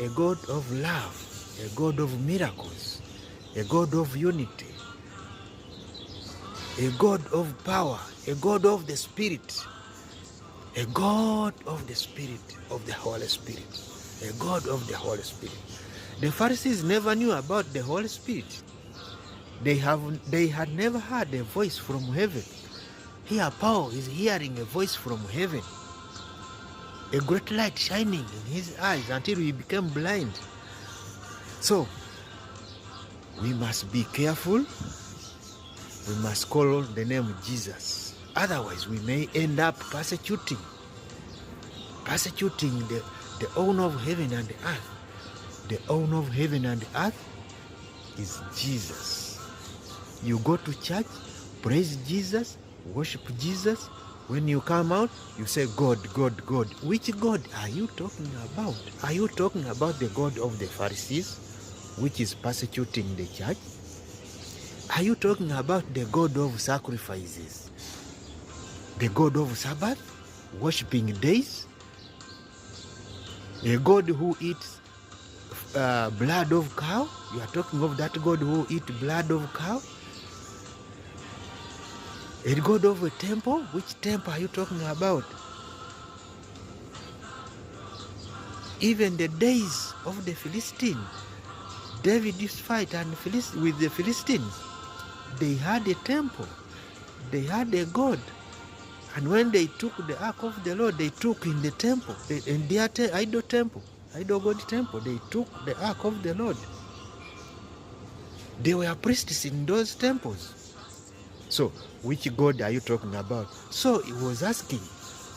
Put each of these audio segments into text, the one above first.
a God of love, a God of miracles, a God of unity, a God of power, a God of the Spirit, a God of the Spirit, of the Holy Spirit, a God of the Holy Spirit. The Pharisees never knew about the Holy Spirit. They had never heard a voice from heaven. Here Paul is hearing a voice from heaven, a great light shining in his eyes until he became blind. So we must be careful. We must call the name Jesus. Otherwise, we may end up persecuting the owner of heaven and the earth. The owner of heaven and the earth is Jesus. You go to church, praise Jesus, worship Jesus. When you come out, you say, God, God, God. Which God are you talking about? Are you talking about the God of the Pharisees, which is persecuting the church? Are you talking about the God of sacrifices? The God of Sabbath, worshipping days? A God who eats blood of cow? You are talking of that God who eats blood of cow? A God of a temple? Which temple are you talking about? Even the days of the Philistines, David used to fight with the Philistines. They had a temple. They had a God. And when they took the ark of the Lord, they took in the temple, in their idol God temple, they took the ark of the Lord. They were priests in those temples. So, which God are you talking about? So he was asking,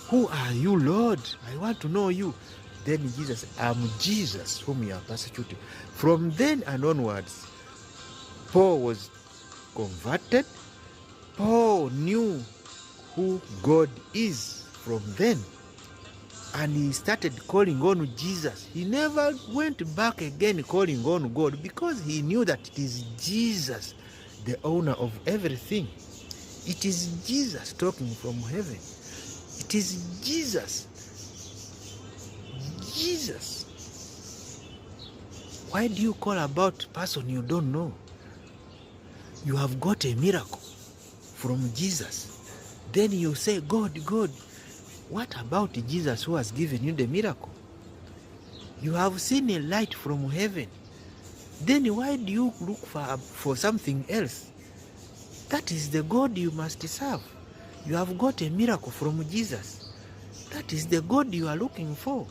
who are you, Lord? I want to know you. Then Jesus, I'm Jesus whom you are persecuting. From then and onwards, Paul was converted. Paul knew who God is from then. And he started calling on Jesus. He never went back again calling on God because he knew that it is Jesus, the owner of everything. It is Jesus talking from heaven. It is Jesus. Jesus. Why do you call about person you don't know? You have got a miracle from Jesus. Then you say, God, God. What about Jesus who has given you the miracle? You have seen a light from heaven. Then why do you look for something else? That is the God you must serve. You have got a miracle from Jesus. That is the God you are looking for.